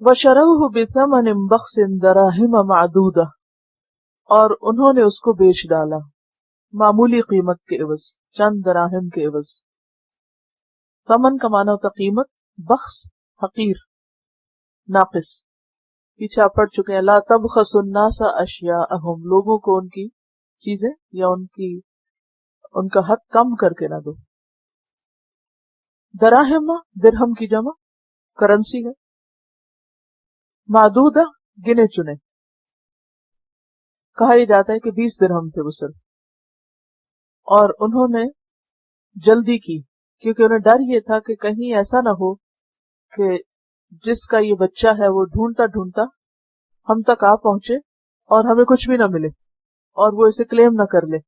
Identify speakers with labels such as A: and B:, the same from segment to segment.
A: وَشَرَوْهُ بِثَمَنٍ بَخْسٍ دَرَاهِمَ مَعْدُودَةٍ، اور انہوں نے اس کو بیچ ڈالا معمولی قیمت کے عوض، چند دراہم کے عوض۔ ثمن کا معنی ہوتا قیمت، بخس حقیر، ناقص۔ پیچھے آپ پڑھ چکے ہیں لا تبخسوا الناس اشیاءہم، لوگوں کو ان کی چیزیں یا ان کا حق کم کر کے نہ دو۔ دراہم درہم کی جمع، کرنسی ہے۔ معدودہ گنے چنے، کہا یہ جاتا ہے کہ 20 درہم تھے وہ صرف، اور انہوں نے جلدی کی کیونکہ انہیں ڈر یہ تھا کہ کہیں ایسا نہ ہو کہ جس کا یہ بچہ ہے وہ ڈھونڈتا ڈھونڈتا ہم تک آ پہنچے اور ہمیں کچھ بھی نہ ملے اور وہ اسے کلیم نہ کر لے،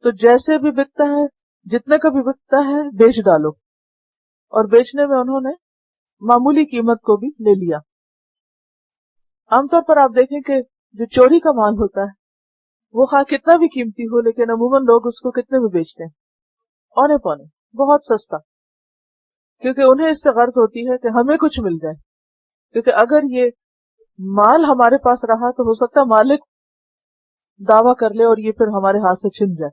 A: تو جیسے بھی بکتا ہے، جتنے کا بھی بکتا ہے بیچ ڈالو، اور بیچنے میں انہوں نے معمولی قیمت کو بھی لے لیا۔ عام طور پر آپ دیکھیں کہ جو چوری کا مال ہوتا ہے وہ خواہ کتنا بھی قیمتی ہو، لیکن عموماً لوگ اس کو کتنے میں بیچتے ہیں؟ اونے پونے، بہت سستا، کیونکہ انہیں اس سے غرض ہوتی ہے کہ ہمیں کچھ مل جائے، کیونکہ اگر یہ مال ہمارے پاس رہا تو ہو سکتا ہے مالک دعویٰ کر لے اور یہ پھر ہمارے ہاتھ سے چھن جائے،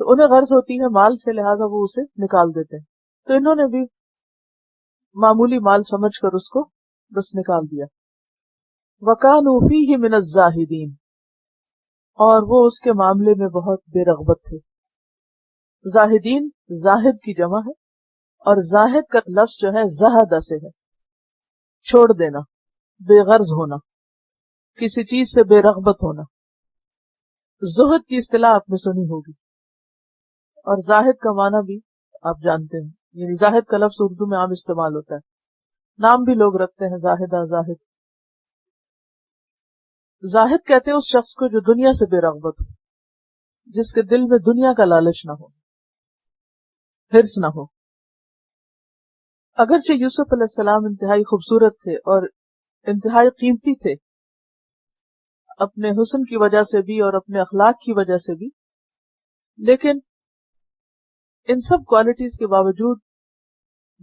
A: تو انہیں غرض ہوتی ہے مال سے، لہذا وہ اسے نکال دیتے ہیں۔ تو انہوں نے بھی معمولی مال سمجھ کر اس کو بس نکال دیا۔ وَكَانُوا فِيهِ مِنَ الزَّاهِدِينَ، اور وہ اس کے معاملے میں بہت بے رغبت تھے۔ زاہدین زاہد کی جمع ہے، اور زاہد کا لفظ جو ہے زہد سے ہے، چھوڑ دینا، بے غرض ہونا، کسی چیز سے بے رغبت ہونا۔ زہد کی اصطلاح آپ نے سنی ہوگی، اور زاہد کا معنی بھی آپ جانتے ہیں، یعنی زاہد کا لفظ اردو میں عام استعمال ہوتا ہے، نام بھی لوگ رکھتے ہیں زاہدہ، زاہد۔ زاہد کہتے ہیں اس شخص کو جو دنیا سے بے رغبت ہو، جس کے دل میں دنیا کا لالچ نہ ہو، حرص نہ ہو۔ اگرچہ یوسف علیہ السلام انتہائی خوبصورت تھے اور انتہائی قیمتی تھے، اپنے حسن کی وجہ سے بھی اور اپنے اخلاق کی وجہ سے بھی، لیکن ان سب کوالٹیز کے باوجود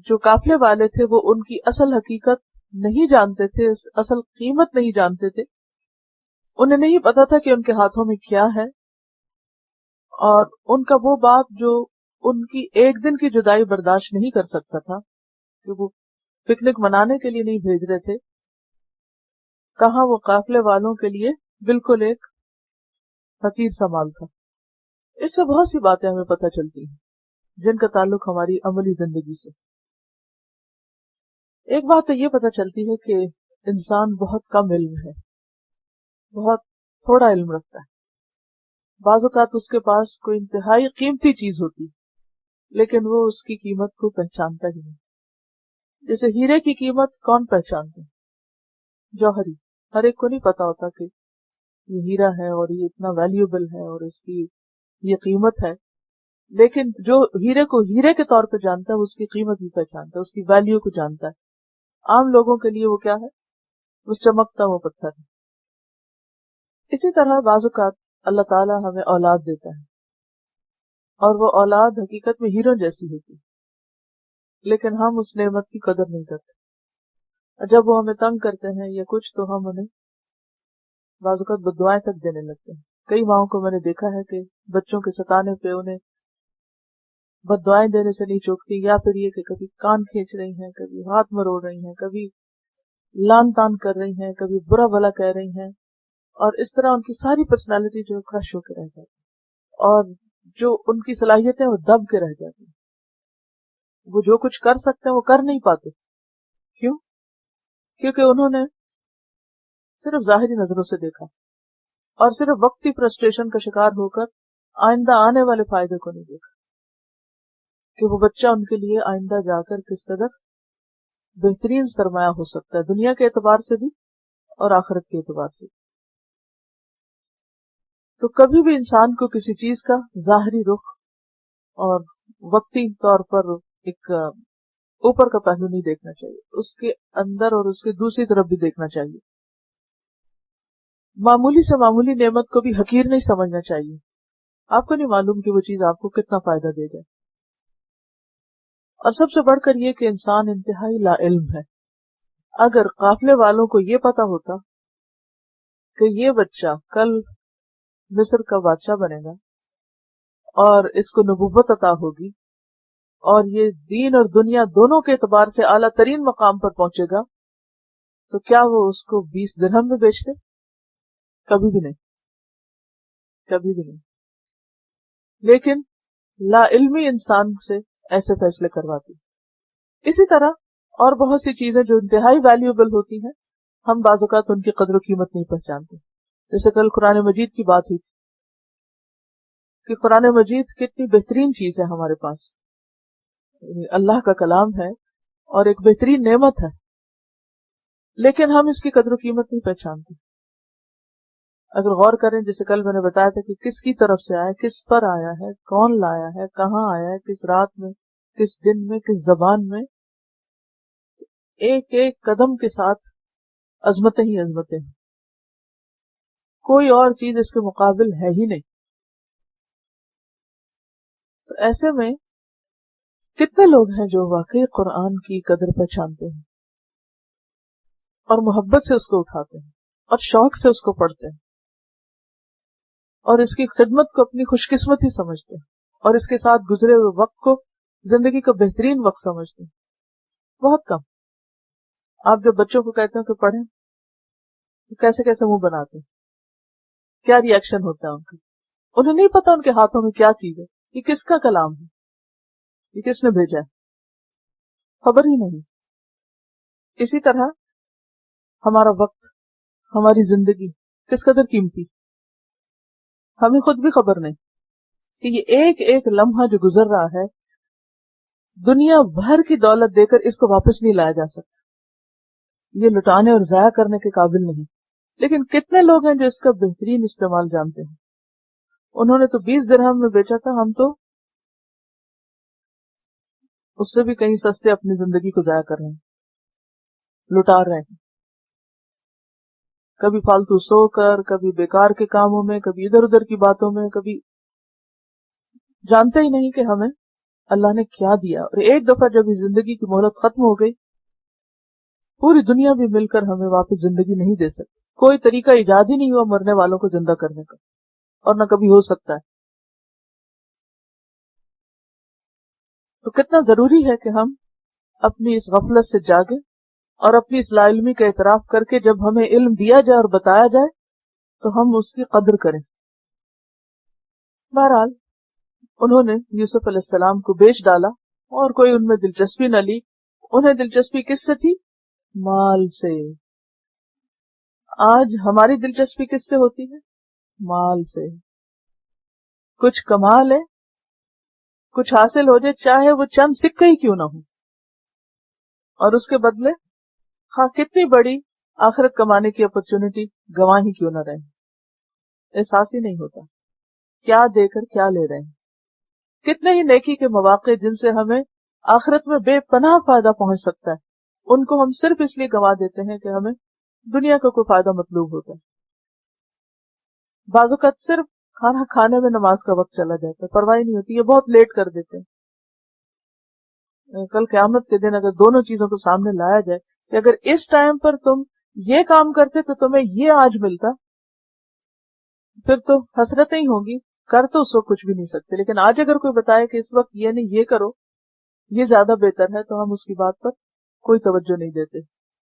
A: جو قافلے والے تھے وہ ان کی اصل حقیقت نہیں جانتے تھے، اصل قیمت نہیں جانتے تھے، انہیں نہیں پتا تھا کہ ان کے ہاتھوں میں کیا ہے، اور ان کا وہ باپ جو ان کی ایک دن کی جدائی برداشت نہیں کر سکتا تھا، کہ وہ پکنک منانے کے لیے نہیں بھیج رہے تھے، کہاں وہ قافلے والوں کے لیے بالکل ایک حقیر سا مال تھا۔ اس سے بہت سی باتیں ہمیں پتہ چلتی ہیں جن کا تعلق ہماری عملی زندگی سے۔ ایک بات تو یہ پتہ چلتی ہے کہ انسان بہت کم علم ہے، بہت تھوڑا علم رکھتا ہے۔ بعض اوقات اس کے پاس کوئی انتہائی قیمتی چیز ہوتی لیکن وہ اس کی قیمت کو پہچانتا ہی نہیں۔ جیسے ہیرے کی قیمت کون پہچانتے ہیں؟ جوہری، ہر ایک کو نہیں پتا ہوتا کہ یہ ہیرا ہے اور یہ اتنا ویلیوبل ہے اور اس کی یہ قیمت ہے، لیکن جو ہیرے کو ہیرے کے طور پہ جانتا ہے اس کی قیمت بھی پہچانتا ہے، اس کی ویلیو کو جانتا ہے۔ عام لوگوں کے لیے وہ کیا ہے؟ وہ چمکتا ہوا پتھر ہے۔ اسی طرح بعض اوقات اللہ تعالیٰ ہمیں اولاد دیتا ہے، اور وہ اولاد حقیقت میں ہیروں جیسی ہوتی ہے، لیکن ہم اس نعمت کی قدر نہیں کرتے۔ جب وہ ہمیں تنگ کرتے ہیں یا کچھ تو ہم انہیں بعض اوقات بددعائیں تک دینے لگتے ہیں۔ کئی ماؤں کو میں نے دیکھا ہے کہ بچوں کے ستانے پہ انہیں بددعائیں دینے سے نہیں چوکتی، یا پھر یہ کہ کبھی کان کھینچ رہی ہیں، کبھی ہاتھ مروڑ رہی ہیں، کبھی لان تان کر رہی ہیں، کبھی برا بھلا کہہ رہی ہیں، اور اس طرح ان کی ساری پرسنالٹی جو کرش ہو کے رہ جاتی ہے، اور جو ان کی صلاحیتیں وہ دب کے رہ جاتی ہیں۔ وہ جو کچھ کر سکتے ہیں وہ کر نہیں پاتے۔ کیوں؟ کیونکہ انہوں نے صرف ظاہری نظروں سے دیکھا اور صرف وقتی فرسٹریشن کا شکار ہو کر آئندہ آنے والے فائدے کو نہیں دیکھا کہ وہ بچہ ان کے لیے آئندہ جا کر کس قدر بہترین سرمایہ ہو سکتا ہے، دنیا کے اعتبار سے بھی اور آخرت کے اعتبار سے۔ تو کبھی بھی انسان کو کسی چیز کا ظاہری رخ اور وقتی طور پر ایک اوپر کا پہلو نہیں دیکھنا چاہیے، اس کے اندر اور اس کے دوسری طرف بھی دیکھنا چاہیے۔ معمولی سے معمولی نعمت کو بھی حقیر نہیں سمجھنا چاہیے۔ آپ کو نہیں معلوم کہ وہ چیز آپ کو کتنا فائدہ دے گا۔ اور سب سے بڑھ کر یہ کہ انسان انتہائی لا علم ہے۔ اگر قافلے والوں کو یہ پتا ہوتا کہ یہ بچہ کل مصر کا بادشاہ بنے گا اور اس کو نبوت عطا ہوگی اور یہ دین اور دنیا دونوں کے اعتبار سے اعلیٰ ترین مقام پر پہنچے گا، تو کیا وہ اس کو 20 درہم میں بیچتے؟ کبھی بھی نہیں، کبھی بھی نہیں. لیکن لا علمی انسان سے ایسے فیصلے کرواتی. اسی طرح اور بہت سی چیزیں جو انتہائی ویلیوبل ہوتی ہیں، ہم بعض اوقات ان کی قدر و قیمت نہیں پہچانتے. جیسے کل قرآن مجید کی بات ہوئی کہ قرآن مجید کتنی بہترین چیز ہے ہمارے پاس، یعنی اللہ کا کلام ہے اور ایک بہترین نعمت ہے، لیکن ہم اس کی قدر و قیمت نہیں پہچانتے. اگر غور کریں، جیسے کل میں نے بتایا تھا کہ کس کی طرف سے آیا، کس پر آیا ہے، کون لایا ہے، کہاں آیا ہے، کس رات میں، کس دن میں، کس زبان میں، ایک ایک قدم کے ساتھ عظمتیں ہی عظمتیں ہیں. کوئی اور چیز اس کے مقابل ہے ہی نہیں. تو ایسے میں کتنے لوگ ہیں جو واقعی قرآن کی قدر پہچانتے ہیں اور محبت سے اس کو اٹھاتے ہیں اور شوق سے اس کو پڑھتے ہیں اور اس کی خدمت کو اپنی خوش قسمتی سمجھتے ہیں اور اس کے ساتھ گزرے ہوئے وقت کو زندگی کا بہترین وقت سمجھتے ہیں. بہت کم. آپ جب بچوں کو کہتے ہیں کہ پڑھیں تو کیسے کیسے منہ بناتے ہیں، کیا ری ایکشن ہوتا ہے ان کا. انہیں نہیں پتا ان کے ہاتھوں میں کیا چیز ہے، یہ کس کا کلام ہے، یہ کس نے بھیجا ہے، خبر ہی نہیں. اسی طرح ہمارا وقت، ہماری زندگی کس قدر قیمتی، ہمیں خود بھی خبر نہیں کہ یہ ایک ایک لمحہ جو گزر رہا ہے دنیا بھر کی دولت دے کر اس کو واپس نہیں لایا جا سکتا. یہ لٹانے اور ضائع کرنے کے قابل نہیں. لیکن کتنے لوگ ہیں جو اس کا بہترین استعمال جانتے ہیں. انہوں نے تو 20 درہم میں بیچا تھا، ہم تو اس سے بھی کہیں سستے اپنی زندگی کو ضائع کر رہے ہیں، لٹا رہے ہیں. کبھی فالتو سو کر، کبھی بیکار کے کاموں میں، کبھی ادھر ادھر کی باتوں میں، کبھی جانتے ہی نہیں کہ ہمیں اللہ نے کیا دیا. اور ایک دفعہ جب اس زندگی کی مہلت ختم ہو گئی، پوری دنیا بھی مل کر ہمیں واپس زندگی نہیں دے سکتی. کوئی طریقہ ایجاد ہی نہیں ہوا مرنے والوں کو زندہ کرنے کا، اور نہ کبھی ہو سکتا ہے. تو کتنا ضروری ہے کہ ہم اپنی اس غفلت سے جاگیں اور اپنی اس لا علمی کا اعتراف کر کے جب ہمیں علم دیا جائے اور بتایا جائے تو ہم اس کی قدر کریں. بہرحال انہوں نے یوسف علیہ السلام کو بیچ ڈالا اور کوئی ان میں دلچسپی نہ لی. انہیں دلچسپی کس سے تھی؟ مال سے. آج ہماری دلچسپی کس سے ہوتی ہے؟ مال سے. کچھ کما لے، کچھ حاصل ہو جائے، چاہے وہ چند سکے ہی کیوں نہ ہو، اور اس کے بدلے ہاں کتنی بڑی آخرت کمانے کی اپرچونٹی گواہ ہی کیوں نہ رہے. احساس ہی نہیں ہوتا کیا دے کر کیا لے رہے ہیں. کتنے ہی نیکی کے مواقع جن سے ہمیں آخرت میں بے پناہ فائدہ پہنچ سکتا ہے، ان کو ہم صرف اس لیے گوا دیتے ہیں کہ ہمیں دنیا کا کوئی فائدہ مطلوب ہوتا ہے. بعض اوقات صرف کھانا کھانے میں نماز کا وقت چلا جاتا ہے، پرواہ نہیں ہوتی، یہ بہت لیٹ کر دیتے ہیں. کل قیامت کے دن اگر دونوں چیزوں کو سامنے لایا جائے کہ اگر اس ٹائم پر تم یہ کام کرتے تو تمہیں یہ آج ملتا، پھر تو حسرتیں ہی ہوں گی. کر تو اس وقت کچھ بھی نہیں سکتے، لیکن آج اگر کوئی بتائے کہ اس وقت یہ نہیں یہ کرو، یہ زیادہ بہتر ہے، تو ہم اس کی بات پر کوئی توجہ نہیں دیتے.